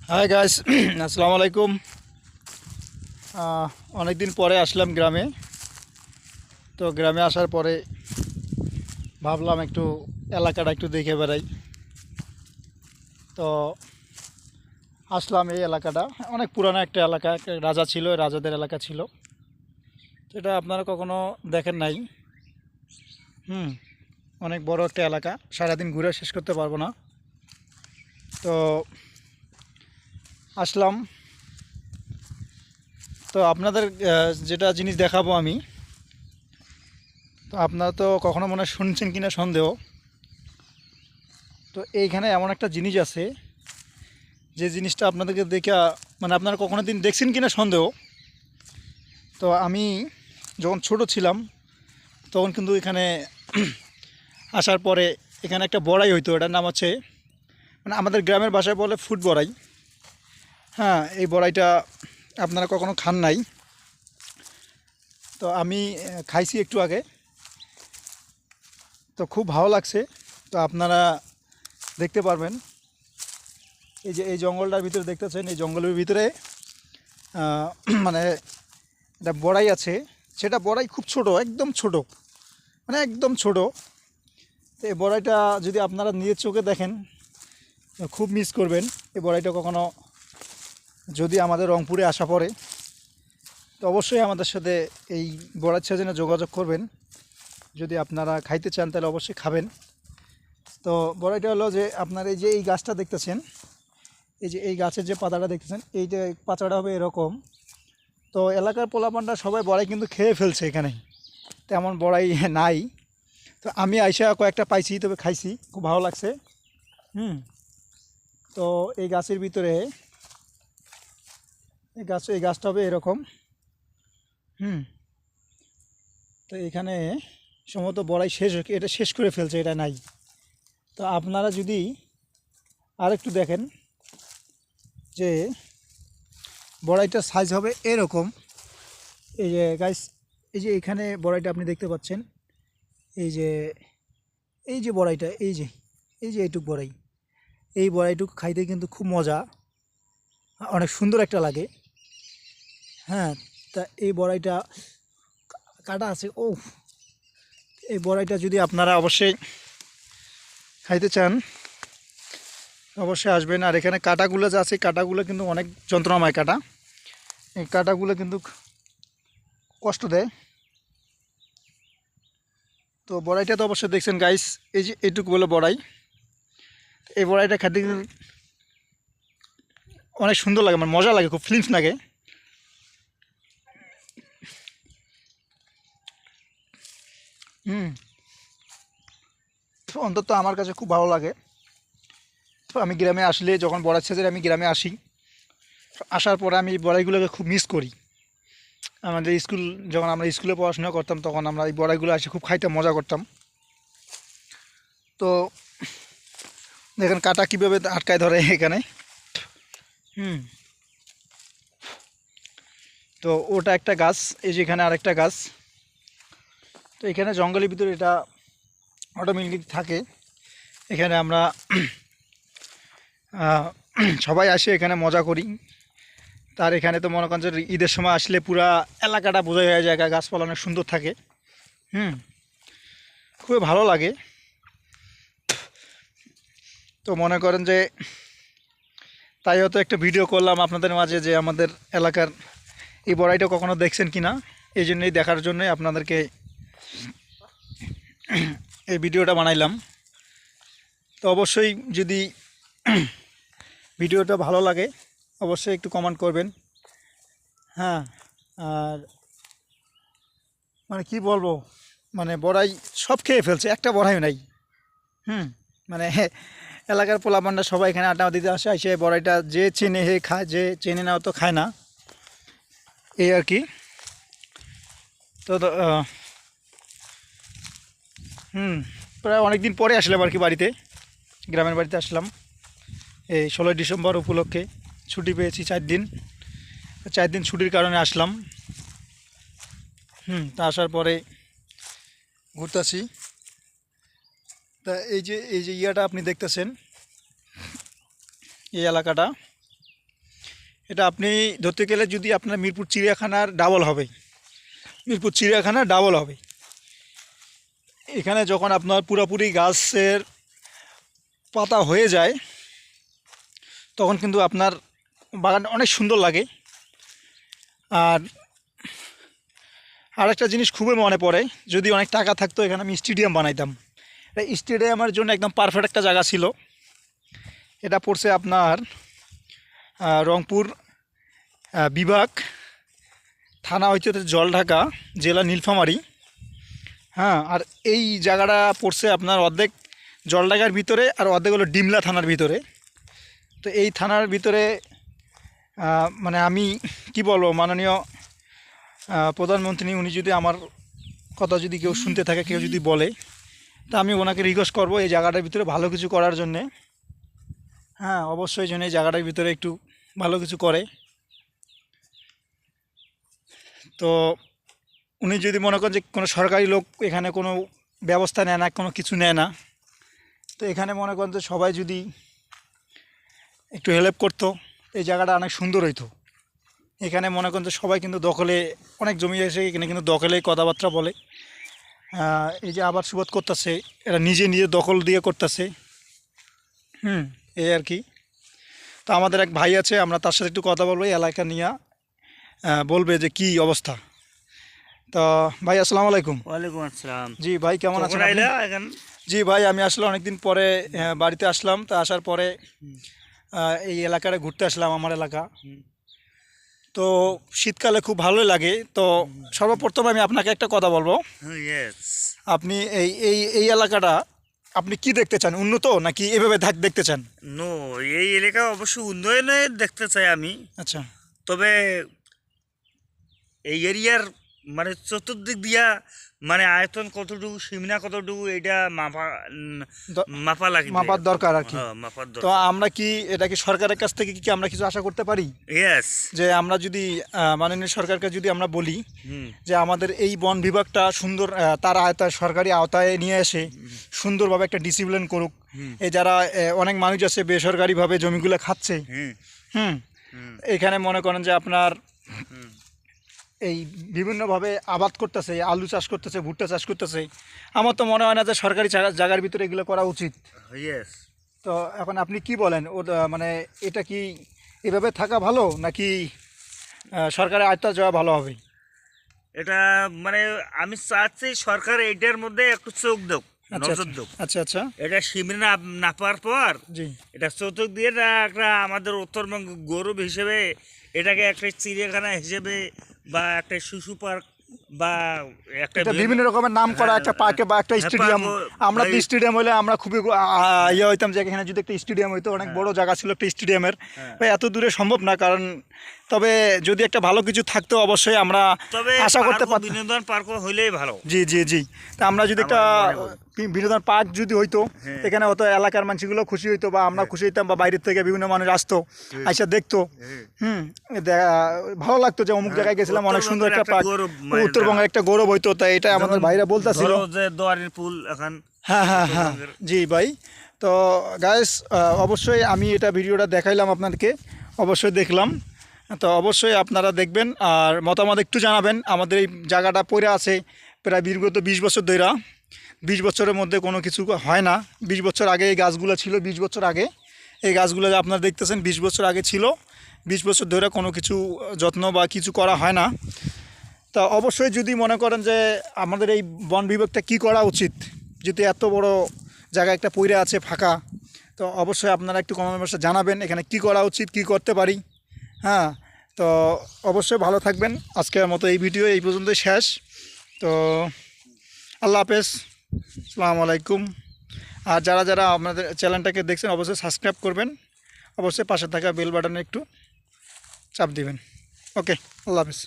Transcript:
Hi guys আসসালামু আলাইকুম। অনেক দিন পরে আসলাম গ্রামে। তো গ্রামে আসার পরে ভাবলাম একটু এলাকাটা একটু দেখে বেড়াই। তো আসলাম এই এলাকাটা। অনেক পুরানো একটা এলাকা, একটা রাজা ছিল, রাজাদের এলাকা ছিল। তো এটা আপনারা কখনো দেখেন নাই। হুম, অনেক বড় একটা এলাকা, সারাদিন ঘুরে শেষ করতে পারবো না। তো আসলাম। তো আপনাদের যেটা জিনিস দেখাবো আমি, তো আপনারা তো কখনো মনে হয় শুনছেন কিনা সন্দেহ। তো এইখানে এমন একটা জিনিস আছে, যে জিনিসটা আপনাদেরকে দেখে মানে আপনারা কখনো দিন দেখছেন কিনা সন্দেহ। তো আমি যখন ছোট ছিলাম তখন কিন্তু এখানে আসার পরে এখানে একটা বড়াই হইতো, এটার নাম হচ্ছে, মানে আমাদের গ্রামের ভাষায় বলে ফুট বড়াই। হ্যাঁ, এই বড়াইটা আপনারা কখনো খান নাই। তো আমি খাইছি একটু আগে, তো খুব ভালো লাগছে। তো আপনারা দেখতে পারবেন, এই যে এই জঙ্গলটার ভিতরে দেখতেছেন, এই জঙ্গলের ভিতরে আহ, মানে একটা বড়াই আছে। সেটা বড়াই খুব ছোট, একদম ছোট, মানে একদম ছোট। তো এই বড়াইটা যদি আপনারা নিজের চোখে দেখেন খুব মিস করবেন। এই বড়াইটা কখনো যদি আমাদের রংপুরে আসা পড়ে, তো অবশ্যই আমাদের সাথে এই বড়াইয়ের সাজনে যোগাযোগ করবেন। যদি আপনারা খাইতে চান তাহলে অবশ্যই খাবেন। তো বড়াইটা হলো যে আপনার এই যে এই গাছটা দেখতেছেন, এই যে এই গাছের যে পাতাটা দেখতেছেন, এইটা পাতাটা হবে এরকম। তো এলাকার পোলাপানরা সবাই বড়াই কিন্তু খেয়ে ফেলছে, এখানে তেমন বড়াই নাই। তো আমি আইসা কয়েকটা পাইছি, তবে খাইছি, খুব ভালো লাগছে। হুম। তো এই গাছের ভিতরে এই গাছটা হবে এরকম। হুম। তো এখানে সম্ভবত বড়াই শেষ এটা শেষ করে ফেলছে, এটা নাই। তো আপনারা যদি আরেকটু দেখেন যে বড়াইটার সাইজ হবে এরকম। এই যে গাইস, এই যে এখানে বড়াইটা আপনি দেখতে পাচ্ছেন, এই যে এই যে বড়াইটা, এই যে এইটুক বড়াই, এই বড়াইটুকু খাইতে কিন্তু খুব মজা, অনেক সুন্দর একটা লাগে। হ্যাঁ, তা এই বড়াইটা কাটা আছে। ও, এই বড়াইটা যদি আপনারা অবশ্যই খাইতে চান অবশ্যই আসবেন। আর এখানে কাটাগুলো যে আছে, কাটাগুলো কিন্তু অনেক যন্ত্রণাময় কাটা। এই কাটাগুলো কিন্তু কষ্ট দেয়। তো বড়াইটা তো অবশ্যই দেখছেন গাইস, এই যে এইটুকু বলে বড়াই। এই বড়াইটা খেতে কিন্তু অনেক সুন্দর লাগে, মানে মজা লাগে, খুব ফিলিংস লাগে। হুম। তো অন্তত আমার কাছে খুব ভালো লাগে। তো আমি গ্রামে আসলে, যখন বড়ার ছেঁচে আমি গ্রামে আসি, আসার পরে আমি এই বড়াইগুলোকে খুব মিস করি। আমাদের স্কুল, যখন আমরা স্কুলে পড়াশোনা করতাম তখন আমরা এই বড়াইগুলো এসে খুব খাইতে মজা করতাম। তো দেখেন কাটা কীভাবে আটকায় ধরে এখানে। হুম। তো ওটা একটা গাছ, এই যে এখানে আরেকটা গাছ। তো এখানে জঙ্গলের ভিতরে এটা অটোমেটিক থাকে। এখানে আমরা আহ, সবাই আসে, এখানে মজা করি। তার এখানে তো মনে করেন যে ঈদের সময় আসলে পুরা এলাকাটা বোঝা হয়ে যায়, গাছপালা অনেক সুন্দর থাকে। হুম। খুবই ভালো লাগে। তো মনে করেন যে তাই হয়তো একটা ভিডিও করলাম আপনাদের মাঝে, যে আমাদের এলাকার এই বড়াইটা কখনো দেখছেন কি না, এই জন্যই, দেখার জন্যই আপনাদেরকে এই ভিডিওটা বানাইলাম। তো অবশ্যই যদি ভিডিওটা ভালো লাগে অবশ্যই একটু কমেন্ট করবেন। হ্যাঁ। আর মানে কি বলবো, মানে বড়াই সব খেয়ে ফেলছে, একটা বড়াই নাই। হুম। মানে এলাকার পোলাপানরা সবাই এখানে আড্ডা দিতে আসে, এসে বড়াইটা যে চেনে হে খায়, যে চেনে না তো খায় না, এই আর কি। তো হুম, প্রায় অনেক দিন পরে আসলাম আর কি বাড়িতে, গ্রামের বাড়িতে আসলাম এই 16ই ডিসেম্বর উপলক্ষে। ছুটি পেয়েছি 4 দিন, 4 দিন ছুটির কারণে আসলাম। তা আসার পরে ঘুরতেছি। তা এই যে ইয়াটা আপনি দেখতেছেন, এই এলাকাটা, এটা আপনি ধরতে গেলে যদি আপনার মিরপুর চিড়িয়াখানার ডাবল হবে, মিরপুর চিড়িয়াখানার ডাবল হবে। এখানে যখন আপনার পুরোপুরি গাছের পাতা হয়ে যায় তখন কিন্তু আপনার বাগান অনেক সুন্দর লাগে। আর আরেকটা জিনিস খুবই মনে পড়ে, যদি অনেক টাকা থাকতো এখানে আমি স্টেডিয়াম বানাইতাম। এই স্টেডিয়ামের জন্য একদম পারফেক্ট একটা জায়গা ছিল। এটা পড়ছে আপনার রংপুর বিভাগ, থানা হচ্ছে জলঢাকা, জেলা নীলফামারী। হ্যাঁ, আর এই জায়গাটা পড়ছে আপনার অর্ধেক জলঢাকার ভিতরে আর অর্ধেক হলো ডিমলা থানার ভিতরে। তো এই থানার ভিতরে মানে আমি কি বলবো, মাননীয় প্রধানমন্ত্রী উনি যদি আমার কথা যদি কেউ শুনতে থাকে, কেউ যদি বলে, তা আমি ওনাকে রিকোয়েস্ট করব এই জায়গাটার ভিতরে ভালো কিছু করার জন্যে। হ্যাঁ, অবশ্যই যেন এই জায়গাটার ভিতরে একটু ভালো কিছু করে। তো উনি যদি মনে করেন যে কোনো সরকারি লোক এখানে কোনো ব্যবস্থা নেয় না, কোনো কিছু নেয় না, তো এখানে মনে করেন যে সবাই যদি একটু হেল্প করতো এই জায়গাটা অনেক সুন্দর হইতো। এখানে মনে করেন যে সবাই কিন্তু দখলে, অনেক জমি এসে এখানে কিন্তু দখলেই কথাবার্তা বলে। এই যে আবাদ সুবাদ করতেছে, এরা নিজে নিজে দখল দিয়ে করতেছে। এই আর কি। তো আমাদের এক ভাই আছে, আমরা তার সাথে একটু কথা বলবো এই এলাকা নিয়ে, বলবে যে কি অবস্থা। তো ভাই আসসালামু আলাইকুম। ওয়ালাইকুম আসসালাম। জি ভাই, কেমন আছেন আপনি? জি ভাই, আমি আসলে অনেকদিন পরে বাড়িতে আসলাম। তো আসার পরে এই এলাকাটা ঘুরতে আসলাম, আমার এলাকা। তো শীতকালে খুব ভালোই লাগে। তো সর্বপ্রথম আমি আপনাকে একটা কথা বলবো, আপনি এই এই এই এলাকাটা আপনি কি দেখতে চান, উন্নত নাকি এভাবে দেখতে চান? নো, এই এলাকা অবশ্য উন্নয়নে দেখতে চাই আমি। আচ্ছা, তবে এই এরিয়ার মানে চতুর্দিক দিয়া মানে আয়তন কতটুকু, সীমানা কতটুকু, এটা মাপা লাগে, মাপার দরকার আর কি। মাপার তো দরকার। আমরা কি এটা কি সরকারের কাছ থেকে কি আমরা কিছু আশা করতে পারি? ইয়েস। যে আমরা যদি মাননীয় সরকারকে যদি আমরা বলি যে আমাদের এই বন বিভাগটা সুন্দর, তার আওতায়, সরকারি আওতায় নিয়ে এসে সুন্দরভাবে একটা ডিসিপ্লিন করুক। এই যারা অনেক মানুষ আছে বেসরকারিভাবে জমিগুলো খাচ্ছে, এখানে মনে করেন যে আপনার এই বিভিন্নভাবে আবাদ করতেছে, আলু চাষ করতেছে, ভুট্টা চাষ করতেছে। আমার তো মনে হয় না যে সরকারি জায়গার ভিতরে এগুলো করা উচিত। তো এখন আপনি কি বলেন, ও মানে এটা কি এভাবে থাকা ভালো নাকি সরকারের আয়ত্তা যাওয়া ভালো হবে? এটা মানে আমি চাচ্ছি সরকার এইটার মধ্যে একটু চোখ দেখ, নজর দেখ। আচ্ছা আচ্ছা, এটা সীমানা নাপার পর জি, এটা চৌতুক দিয়ে একটা আমাদের উত্তরবঙ্গ গৌরব হিসেবে এটাকে একটা চিড়িয়াখানা হিসেবে বা একটা শিশু পার্ক বা একটা বিভিন্ন রকমের নাম করা একটা পার্কে বা একটা স্টেডিয়াম। আমরা তো স্টেডিয়াম হলে আমরা খুবই ইয়ে হইতাম যে এখানে যদি একটা স্টেডিয়াম হইতো, অনেক বড় জায়গা ছিল একটা স্টেডিয়ামের। এত দূরে সম্ভব না, কারণ তবে যদি একটা ভালো কিছু থাকতো অবশ্যই আমরা আশা করতে পারতাম। বিনোদন পার্ক হইলেই ভালো। জি জি জি, তা আমরা যদি একটা বিনোদন পার্ক যদি হইতো, এখানে হয়তো এলাকার মানুষগুলো খুশি হইতো বা আমরা খুশি হইতাম, বা বাইরের থেকে বিভিন্ন মানুষ আসতো, আইসা দেখতো। ভালো লাগতো যে অমুক জায়গায় গেছিলাম, অনেক সুন্দর একটা পার্ক, উত্তরবঙ্গের একটা গৌরব হইতো। তাই এটা আমাদের ভাইরা বলতেছিল। হ্যাঁ হ্যাঁ হ্যাঁ, জি ভাই। তো গাইস, অবশ্যই আমি এটা ভিডিওটা দেখাইলাম আপনাদেরকে, অবশ্যই দেখলাম। তো অবশ্যই আপনারা দেখবেন আর মতামত একটু জানাবেন। আমাদের এই জায়গাটা পড়ে আছে প্রায় বিগত 20 বছর ধরে। 20 বছরের মধ্যে কোনো কিছু হয় না। 20 বছর আগে এই গাছগুলো ছিল, 20 বছর আগে এই গাছগুলো আপনারা দেখতেছেন 20 বছর আগে ছিল। 20 বছর ধরে কোনো কিছু যত্ন বা কিছু করা হয় না। তা অবশ্যই যদি মনে করেন যে আমাদের এই বন বিভাগটা কী করা উচিত, যদি এত বড় জায়গা একটা পড়ে আছে ফাঁকা, তো অবশ্যই আপনারা একটু কমেন্টে জানাবেন এখানে কি করা উচিত, কি করতে পারি। হ্যাঁ, তো অবশ্যই ভালো থাকবেন। আজকের মতো এই ভিডিও এই পর্যন্তই শেষ। তো আল্লাহ হাফেজ, আসসালামু আলাইকুম। আর যারা যারা আপনাদের চ্যানেলটাকে দেখছেন অবশ্যই সাবস্ক্রাইব করবেন, অবশ্যই পাশে থাকা বেল বাটনে একটু চাপ দিবেন। ওকে, আল্লাহ হাফেজ।